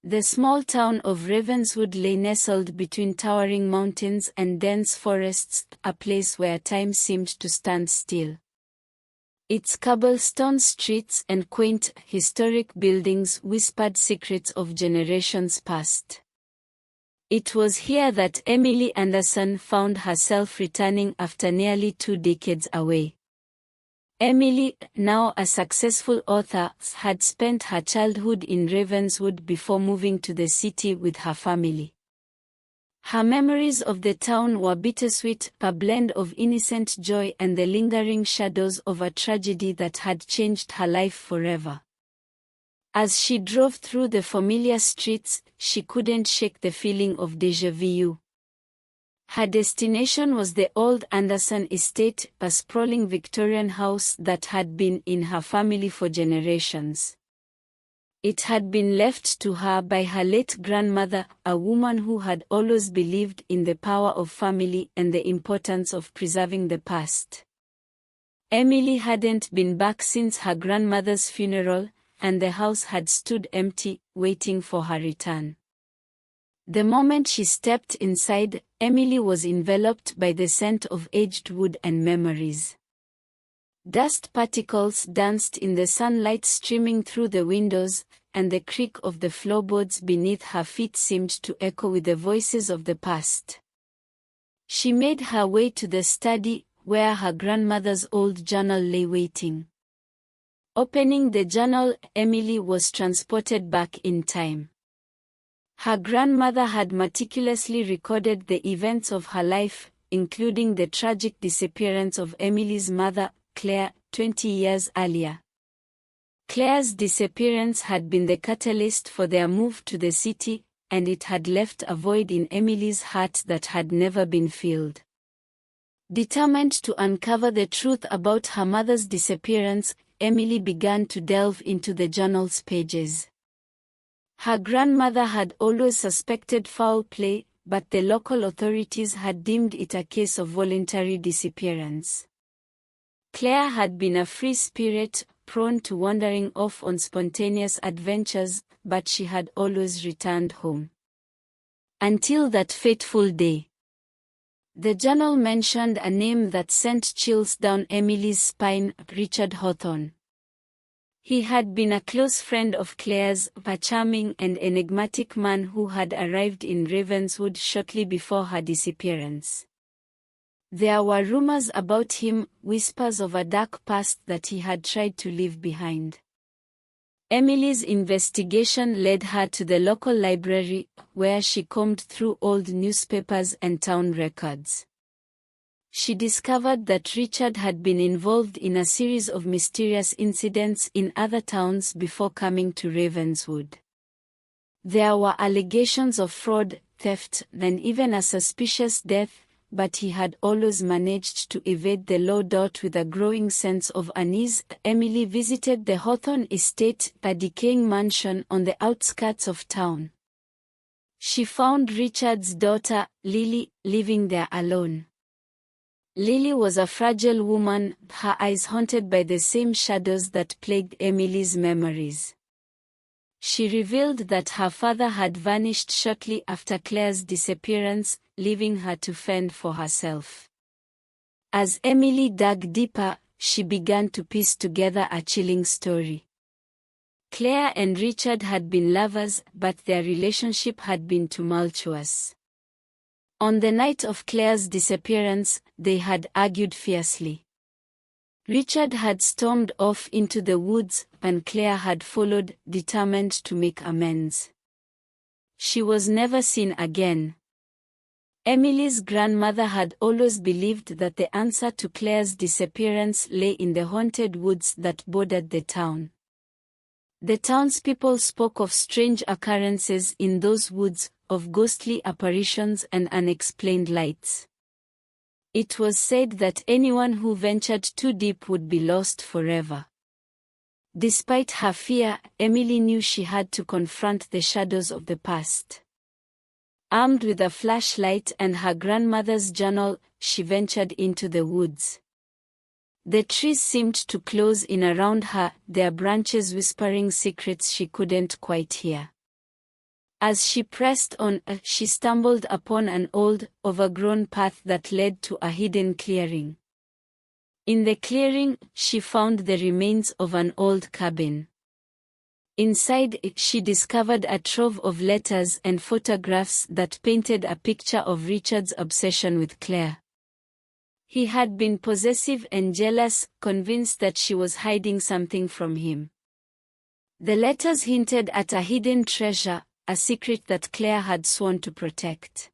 The small town of Ravenswood lay nestled between towering mountains and dense forests, a place where time seemed to stand still. Its cobblestone streets and quaint, historic buildings whispered secrets of generations past. It was here that Emily Anderson found herself returning after nearly 2 decades away. Emily, now a successful author, had spent her childhood in Ravenswood before moving to the city with her family. Her memories of the town were bittersweet, a blend of innocent joy and the lingering shadows of a tragedy that had changed her life forever. As she drove through the familiar streets, she couldn't shake the feeling of déjà vu. Her destination was the old Anderson estate, a sprawling Victorian house that had been in her family for generations. It had been left to her by her late grandmother, a woman who had always believed in the power of family and the importance of preserving the past. Emily hadn't been back since her grandmother's funeral, and the house had stood empty, waiting for her return. The moment she stepped inside, Emily was enveloped by the scent of aged wood and memories. Dust particles danced in the sunlight streaming through the windows, and the creak of the floorboards beneath her feet seemed to echo with the voices of the past. She made her way to the study, where her grandmother's old journal lay waiting. Opening the journal, Emily was transported back in time. Her grandmother had meticulously recorded the events of her life, including the tragic disappearance of Emily's mother, Claire, 20 years earlier. Claire's disappearance had been the catalyst for their move to the city, and it had left a void in Emily's heart that had never been filled. Determined to uncover the truth about her mother's disappearance, Emily began to delve into the journal's pages. Her grandmother had always suspected foul play, but the local authorities had deemed it a case of voluntary disappearance. Claire had been a free spirit, prone to wandering off on spontaneous adventures, but she had always returned home. Until that fateful day. The journal mentioned a name that sent chills down Emily's spine, Richard Hawthorne. He had been a close friend of Claire's, a charming and enigmatic man who had arrived in Ravenswood shortly before her disappearance. There were rumors about him, whispers of a dark past that he had tried to leave behind. Emily's investigation led her to the local library, where she combed through old newspapers and town records. She discovered that Richard had been involved in a series of mysterious incidents in other towns before coming to Ravenswood. There were allegations of fraud, theft, and even a suspicious death, but he had always managed to evade the law. With a growing sense of unease, Emily visited the Hawthorne estate, a decaying mansion on the outskirts of town. She found Richard's daughter, Lily, living there alone. Lily was a fragile woman, her eyes haunted by the same shadows that plagued Emily's memories. She revealed that her father had vanished shortly after Claire's disappearance, leaving her to fend for herself. As Emily dug deeper, she began to piece together a chilling story. Claire and Richard had been lovers, but their relationship had been tumultuous. On the night of Claire's disappearance, they had argued fiercely. Richard had stormed off into the woods, and Claire had followed, determined to make amends. She was never seen again. Emily's grandmother had always believed that the answer to Claire's disappearance lay in the haunted woods that bordered the town. The townspeople spoke of strange occurrences in those woods, of ghostly apparitions and unexplained lights. It was said that anyone who ventured too deep would be lost forever. Despite her fear, Emily knew she had to confront the shadows of the past. Armed with a flashlight and her grandmother's journal, she ventured into the woods. The trees seemed to close in around her, their branches whispering secrets she couldn't quite hear. As she pressed on, she stumbled upon an old, overgrown path that led to a hidden clearing. In the clearing, she found the remains of an old cabin. Inside it, she discovered a trove of letters and photographs that painted a picture of Richard's obsession with Claire. He had been possessive and jealous, convinced that she was hiding something from him. The letters hinted at a hidden treasure, a secret that Claire had sworn to protect.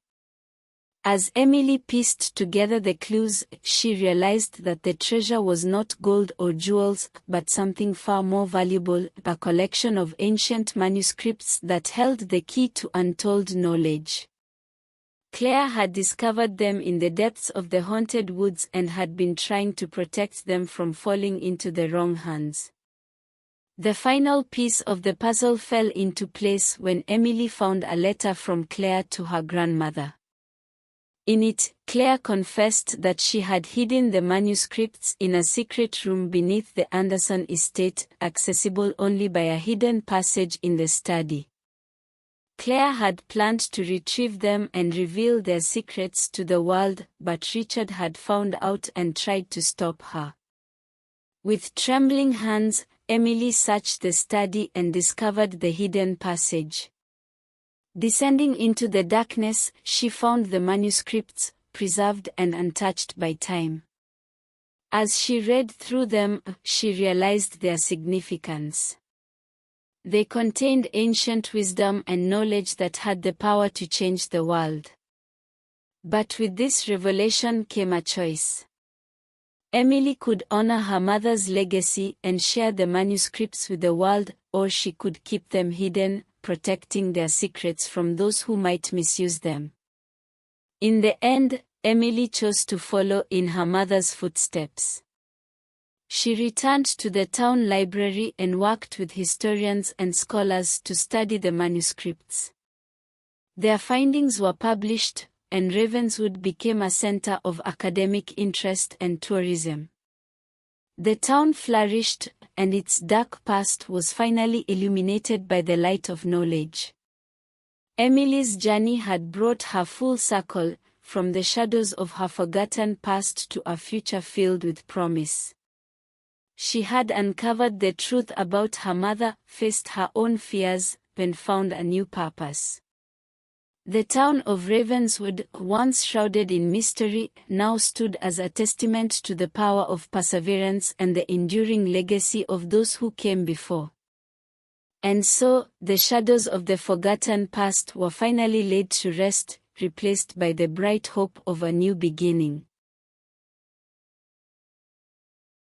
As Emily pieced together the clues, she realized that the treasure was not gold or jewels, but something far more valuable, a collection of ancient manuscripts that held the key to untold knowledge. Claire had discovered them in the depths of the haunted woods and had been trying to protect them from falling into the wrong hands. The final piece of the puzzle fell into place when Emily found a letter from Claire to her grandmother. In it, Claire confessed that she had hidden the manuscripts in a secret room beneath the Anderson estate, accessible only by a hidden passage in the study. Claire had planned to retrieve them and reveal their secrets to the world, but Richard had found out and tried to stop her. With trembling hands, Emily searched the study and discovered the hidden passage. Descending into the darkness, she found the manuscripts, preserved and untouched by time. As she read through them, she realized their significance. They contained ancient wisdom and knowledge that had the power to change the world. But with this revelation came a choice. Emily could honor her mother's legacy and share the manuscripts with the world, or she could keep them hidden, protecting their secrets from those who might misuse them. In the end, Emily chose to follow in her mother's footsteps. She returned to the town library and worked with historians and scholars to study the manuscripts. Their findings were published, and Ravenswood became a center of academic interest and tourism. The town flourished, and its dark past was finally illuminated by the light of knowledge. Emily's journey had brought her full circle, from the shadows of her forgotten past to a future filled with promise. She had uncovered the truth about her mother, faced her own fears, and found a new purpose. The town of Ravenswood, once shrouded in mystery, now stood as a testament to the power of perseverance and the enduring legacy of those who came before. And so, the shadows of the forgotten past were finally laid to rest, replaced by the bright hope of a new beginning.